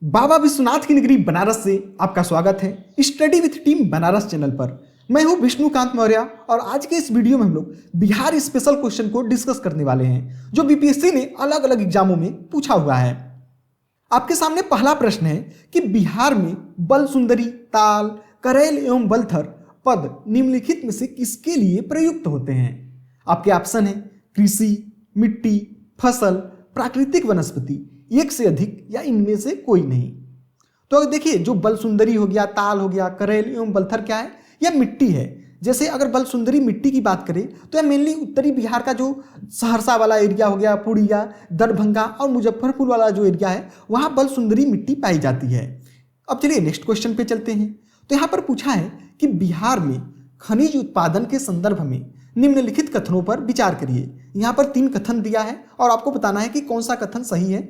बाबा विश्वनाथ की नगरी बनारस से आपका स्वागत है study with team Banaras channel पर। मैं हूं विष्णुकांत मौर्य और आज के इस वीडियो में हम लोग बिहार स्पेशल क्वेश्चन को डिस्कस करने वाले हैं जो बीपीएससी ने अलग अलग एग्जामों में पूछा हुआ है। आपके सामने पहला प्रश्न है कि बिहार में बल सुंदरी, ताल, करेल एवं बलथर पद निम्नलिखित में से किसके लिए प्रयुक्त होते हैं। आपके ऑप्शन है कृषि, मिट्टी, फसल, प्राकृतिक वनस्पति, एक से अधिक या इनमें से कोई नहीं। तो देखिए, जो बल सुंदरी हो गया, ताल हो गया, करेल एवं बलथर क्या है, यह मिट्टी है। जैसे अगर बल सुंदरी मिट्टी की बात करें तो यह मेनली उत्तरी बिहार का जो सहरसा वाला एरिया हो गया, पूर्णिया, दरभंगा और मुजफ्फरपुर वाला जो एरिया है वहाँ बल सुंदरी मिट्टी पाई जाती है। अब चलिए नेक्स्ट क्वेश्चन पे चलते हैं। तो यहाँ पर पूछा है कि बिहार में खनिज उत्पादन के संदर्भ में निम्नलिखित कथनों पर विचार करिए। यहाँ पर 3 कथन दिया है और आपको बताना है कि कौन सा कथन सही है।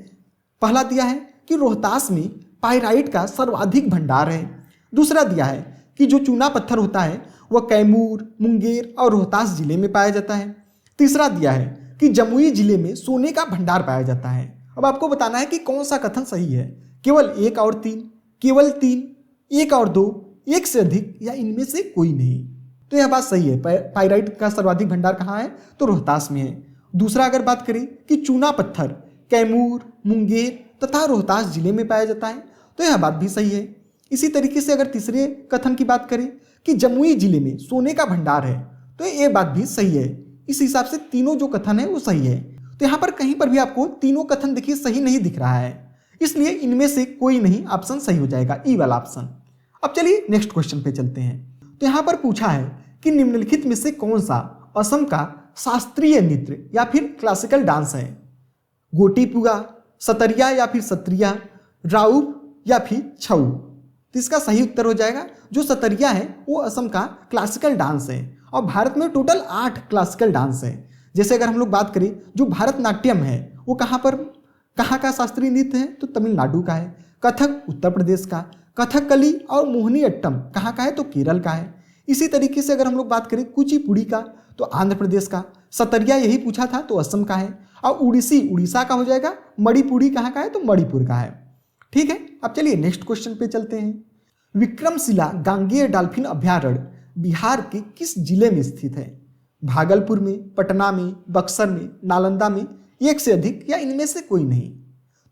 पहला दिया है कि रोहतास में पाइराइट का सर्वाधिक भंडार है। दूसरा दिया है कि जो चूना पत्थर होता है वह कैमूर, मुंगेर और रोहतास जिले में पाया जाता है। तीसरा दिया है कि जमुई जिले में सोने का भंडार पाया जाता है। अब आपको बताना है कि कौन सा कथन सही है। केवल 1 और 3, केवल 3, 1 और 2, एक से अधिक या इनमें से कोई नहीं। तो यह बात सही है। पाइराइट का सर्वाधिक भंडार कहाँ है, तो रोहतास में है। दूसरा अगर बात करें कि चूना पत्थर कैमूर, मुंगेर तथा रोहतास जिले में पाया जाता है, तो यह बात भी सही है। इसी तरीके से अगर तीसरे कथन की बात करें कि जमुई जिले में सोने का भंडार है, तो ये बात भी सही है। इस हिसाब से तीनों जो कथन है वो सही है। तो यहाँ पर कहीं पर भी आपको तीनों कथन देखिए सही नहीं दिख रहा है, इसलिए इनमें से कोई नहीं ऑप्शन सही हो जाएगा, ई वाला ऑप्शन। अब चलिए नेक्स्ट क्वेश्चन पे चलते हैं। तो यहाँ पर पूछा है कि निम्नलिखित में से कौन सा असम का शास्त्रीय नृत्य या फिर क्लासिकल डांस है। गोटीपुआ, सतरिया या फिर सत्रिया, राउप या फिर छऊ। तो इसका सही उत्तर हो जाएगा जो सतरिया है वो असम का क्लासिकल डांस है। और भारत में टोटल 8 क्लासिकल डांस है। जैसे अगर हम लोग बात करें जो भारतनाट्यम है वो कहाँ का शास्त्रीय नृत्य है, तो तमिलनाडु का है। कथक उत्तर प्रदेश का, कथकली और मोहिनीअट्टम कहाँ का है, तो केरल का है। इसी तरीके से अगर हम लोग बात करें कुचिपुड़ी का, तो आंध्र प्रदेश का। सतरिया यही पूछा था तो असम का है। और उड़ीसी उड़ीसा का हो जाएगा। मणिपुरी कहाँ का है, तो मणिपुर का है। ठीक है, अब चलिए नेक्स्ट क्वेश्चन पे चलते हैं। विक्रमशिला गांगेय डॉल्फिन अभयारण्य बिहार के किस जिले में स्थित है। भागलपुर में, पटना में, बक्सर में, नालंदा में, एक से अधिक या इनमें से कोई नहीं।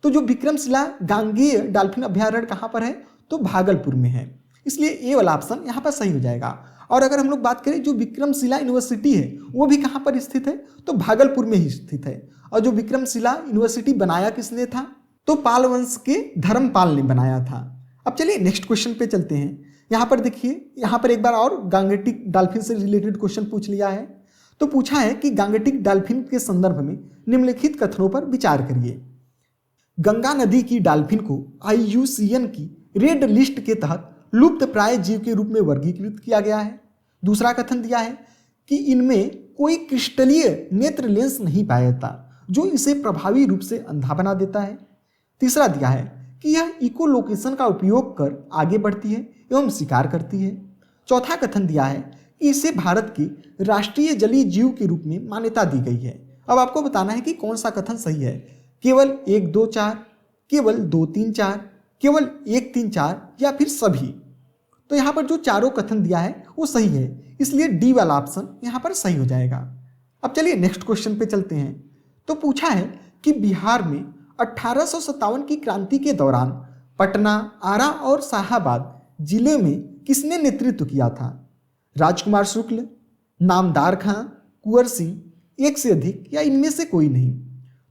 तो जो विक्रमशिला गांगेय डॉल्फिन अभयारण्य कहाँ पर है, तो भागलपुर में है, इसलिए ए वाला ऑप्शन यहाँ पर सही हो जाएगा। और अगर हम लोग बात करें जो विक्रमशिला यूनिवर्सिटी है वो भी कहाँ पर स्थित है, तो भागलपुर में ही स्थित है। और जो विक्रमशिला यूनिवर्सिटी बनाया किसने था, तो पाल वंश के धर्मपाल ने बनाया था। अब चलिए नेक्स्ट क्वेश्चन पे चलते हैं। यहाँ पर देखिए, यहाँ पर एक बार और गांगेटिक डॉल्फिन से रिलेटेड क्वेश्चन पूछ लिया है। तो पूछा है कि गांगेटिक डॉल्फिन के संदर्भ में निम्नलिखित कथनों पर विचार करिए। गंगा नदी की डॉल्फिन को IUCN की रेड लिस्ट के तहत लुप्त प्राय जीव के रूप में वर्गीकृत किया गया है। दूसरा कथन दिया है कि इनमें कोई क्रिस्टलीय नेत्र लेंस नहीं पाया जाता जो इसे प्रभावी रूप से अंधा बना देता है। तीसरा दिया है कि यह इकोलोकेशन का उपयोग कर आगे बढ़ती है एवं शिकार करती है। चौथा कथन दिया है कि इसे भारत के राष्ट्रीय जलीय जीव के रूप में मान्यता दी गई है। अब आपको बताना है कि कौन सा कथन सही है। केवल 1, 2, 4, केवल 2, 3, 4, केवल 1, 3, 4 या फिर सभी। तो यहाँ पर जो चारों कथन दिया है वो सही है, इसलिए डी वाला ऑप्शन यहाँ पर सही हो जाएगा। अब चलिए नेक्स्ट क्वेश्चन पे चलते हैं। तो पूछा है कि बिहार में 1857 की क्रांति के दौरान पटना, आरा और शाहाबाद जिले में किसने नेतृत्व किया था। राजकुमार शुक्ल, नामदार खां, कुंवर सिंह, एक से अधिक या इनमें से कोई नहीं।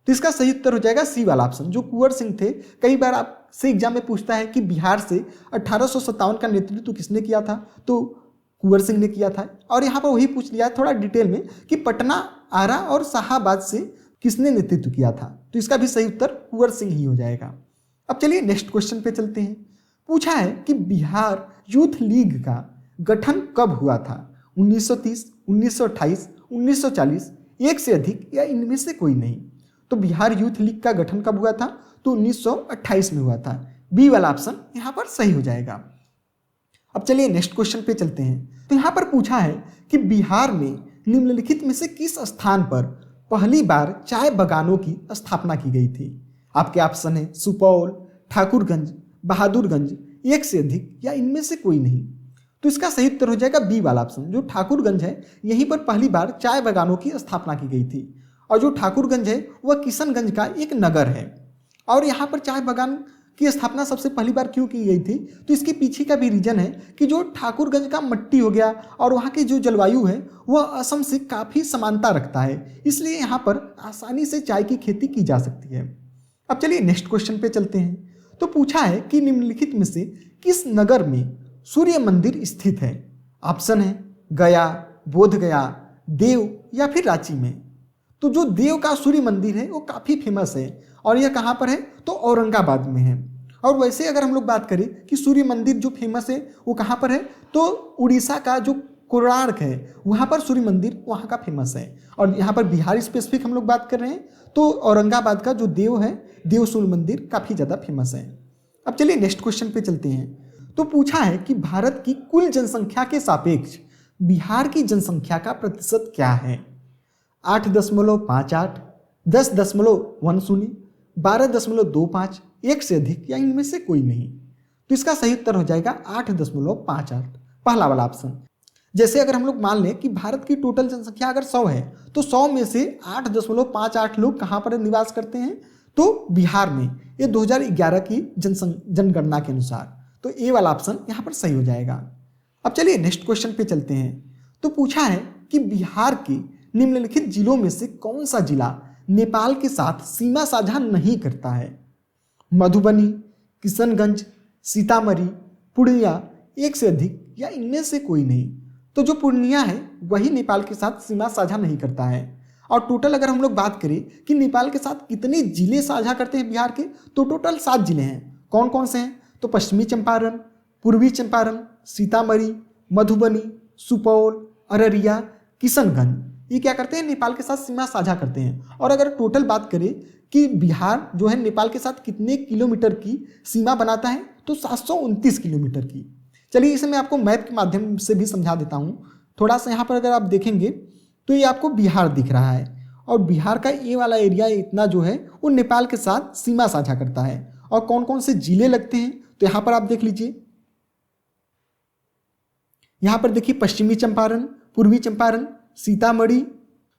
तो इसका सही उत्तर हो जाएगा सी वाला ऑप्शन, जो कुंवर सिंह थे। कई बार आपसे एग्जाम में पूछता है कि बिहार से 1857 का नेतृत्व किसने किया था, तो कुंवर सिंह ने किया था। और यहाँ पर वही पूछ लिया है थोड़ा डिटेल में कि पटना, आरा और शाहाबाद से किसने नेतृत्व किया था। तो इसका भी सही उत्तर कुंवर सिंह ही हो जाएगा। अब चलिए नेक्स्ट क्वेश्चन पे चलते हैं। पूछा है कि बिहार यूथ लीग का गठन कब हुआ था। 1930, 1928, 1940, एक से अधिक या इनमें से कोई नहीं। तो बिहार यूथ लीग का गठन कब हुआ था, तो 1928 में हुआ था। बी वाला ऑप्शन यहाँ पर सही हो जाएगा। अब चलिए नेक्स्ट क्वेश्चन पे चलते हैं। तो यहाँ पर पूछा है कि बिहार में निम्नलिखित में से किस स्थान पर पहली बार चाय बागानों की स्थापना की गई थी। आपके ऑप्शन है सुपौल, ठाकुरगंज, बहादुरगंज, एक से अधिक या इनमें से कोई नहीं। तो इसका सही उत्तर हो जाएगा बी वाला ऑप्शन। जो ठाकुरगंज है यहीं पर पहली बार चाय बागानों की स्थापना की गई थी। और जो ठाकुरगंज है वह किशनगंज का एक नगर है। और यहाँ पर चाय बागान की स्थापना सबसे पहली बार क्यों की गई थी, तो इसके पीछे का भी रीजन है कि जो ठाकुरगंज का मिट्टी हो गया और वहाँ की जो जलवायु है वह असम से काफ़ी समानता रखता है, इसलिए यहाँ पर आसानी से चाय की खेती की जा सकती है। अब चलिए नेक्स्ट क्वेश्चन पे चलते हैं। तो पूछा है कि निम्नलिखित में से किस नगर में सूर्य मंदिर स्थित है। ऑप्शन है गया, बोध गया, देव या फिर रांची में। तो जो देव का सूर्य मंदिर है वो काफ़ी फेमस है और यह कहाँ पर है, तो औरंगाबाद में है। और वैसे अगर हम लोग बात करें कि सूर्य मंदिर जो फेमस है वो कहाँ पर है, तो उड़ीसा का जो कोणार्क है वहाँ पर सूर्य मंदिर वहाँ का फेमस है। और यहाँ पर बिहार स्पेसिफिक हम लोग बात कर रहे हैं तो औरंगाबाद का जो देव है, देव सूर्य मंदिर काफ़ी ज़्यादा फेमस है। अब चलिए नेक्स्ट क्वेश्चन पे चलते हैं। तो पूछा है कि भारत की कुल जनसंख्या के सापेक्ष बिहार की जनसंख्या का प्रतिशत क्या है। 8.58, 10.10, 12.25, एक से अधिक या इनमें से कोई नहीं। तो इसका सही उत्तर हो जाएगा 8.58, पहला वाला ऑप्शन। जैसे अगर हम लोग मान लें कि भारत की टोटल जनसंख्या अगर 100 है तो 100 में से 8.58 लोग कहाँ पर निवास करते हैं, तो बिहार में। ये 2011 की जनगणना के अनुसार। तो ए वाला ऑप्शन यहाँ पर सही हो जाएगा। अब चलिए नेक्स्ट क्वेश्चन पे चलते हैं। तो पूछा है कि बिहार के निम्नलिखित जिलों में से कौन सा जिला नेपाल के साथ सीमा साझा नहीं करता है। मधुबनी, किशनगंज, सीतामढ़ी, पूर्णिया, एक से अधिक या इनमें से कोई नहीं। तो जो पूर्णिया है वही नेपाल के साथ सीमा साझा नहीं करता है। और टोटल अगर हम लोग बात करें कि नेपाल के साथ कितने जिले साझा करते हैं बिहार के, तो टोटल 7 जिले हैं। कौन कौन से हैं, तो पश्चिमी चंपारण, पूर्वी चंपारण, सीतामढ़ी, मधुबनी, सुपौल, अररिया, किशनगंज, ये क्या करते हैं, नेपाल के साथ सीमा साझा करते हैं। और अगर टोटल बात करें कि बिहार जो है नेपाल के साथ कितने किलोमीटर की सीमा बनाता है, तो 729 किलोमीटर की। चलिए इसे मैं आपको मैप के माध्यम से भी समझा देता हूँ। थोड़ा सा यहाँ पर अगर आप देखेंगे तो ये आपको बिहार दिख रहा है और बिहार का ये वाला एरिया इतना जो है वो नेपाल के साथ सीमा साझा करता है। और कौन कौन से जिले लगते हैं, तो यहाँ पर आप देख लीजिए। यहाँ पर देखिए पश्चिमी चंपारण, पूर्वी चंपारण, सीतामढ़ी,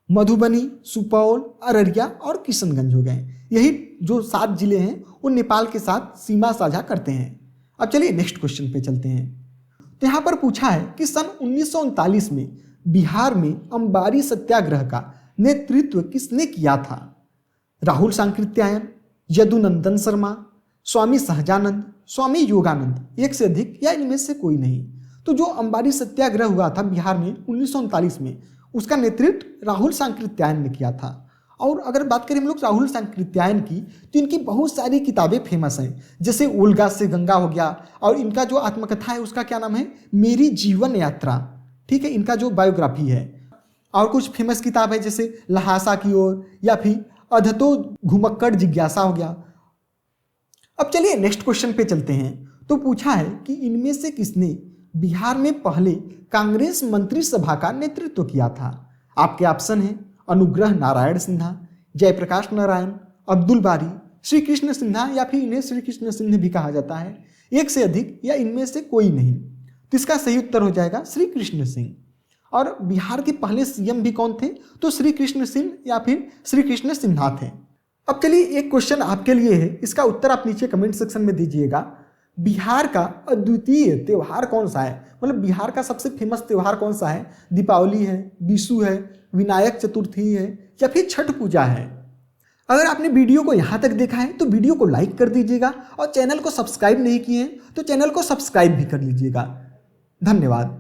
मधुबनी, सुपौल, अररिया और किशनगंज हो गए। यही जो 7 जिले हैं वो नेपाल के साथ सीमा साझा करते हैं। अब चलिए नेक्स्ट क्वेश्चन पे चलते हैं। तो यहाँ पर पूछा है कि सन 1939 में बिहार में अंबारी सत्याग्रह का नेतृत्व किसने किया था। राहुल सांकृत्यायन, यदुनंदन शर्मा, स्वामी सहजानंद, स्वामी योगानंद, एक से अधिक या इनमें से कोई नहीं। तो जो अंबारी सत्याग्रह हुआ था बिहार में 1939 में, उसका नेतृत्व राहुल सांकृत्यायन ने किया था। और अगर बात करें हम लोग राहुल सांकृत्यायन की, तो इनकी बहुत सारी किताबें फेमस हैं, जैसे ओल्गा से गंगा हो गया, और इनका जो आत्मकथा है उसका क्या नाम है, मेरी जीवन यात्रा। ठीक है, इनका जो बायोग्राफी है। और कुछ फेमस किताब है जैसे लहासा की ओर या फिर अधतो घुमक्कड़ जिज्ञासा हो गया। अब चलिए नेक्स्ट क्वेश्चन पे चलते हैं। तो पूछा है कि इनमें से किसने बिहार में पहले कांग्रेस मंत्रिसभा का नेतृत्व किया था। आपके ऑप्शन है अनुग्रह नारायण सिन्हा, जयप्रकाश नारायण, अब्दुल बारी, श्री कृष्ण सिन्हा या फिर इन्हें श्री कृष्ण सिन्हा भी कहा जाता है, एक से अधिक या इनमें से कोई नहीं। तो इसका सही उत्तर हो जाएगा श्री कृष्ण सिंह। और बिहार के पहले सीएम भी कौन थे, तो श्री कृष्ण सिंह या फिर श्री कृष्ण सिन्हा थे। अब चलिए एक क्वेश्चन आपके लिए है, इसका उत्तर आप नीचे कमेंट सेक्शन में दीजिएगा। बिहार का अद्वितीय त्यौहार कौन सा है, मतलब बिहार का सबसे फेमस त्यौहार कौन सा है। दीपावली है, विशु है, विनायक चतुर्थी है या फिर छठ पूजा है। अगर आपने वीडियो को यहाँ तक देखा है तो वीडियो को लाइक कर दीजिएगा और चैनल को सब्सक्राइब नहीं किए हैं तो चैनल को सब्सक्राइब भी कर लीजिएगा। धन्यवाद।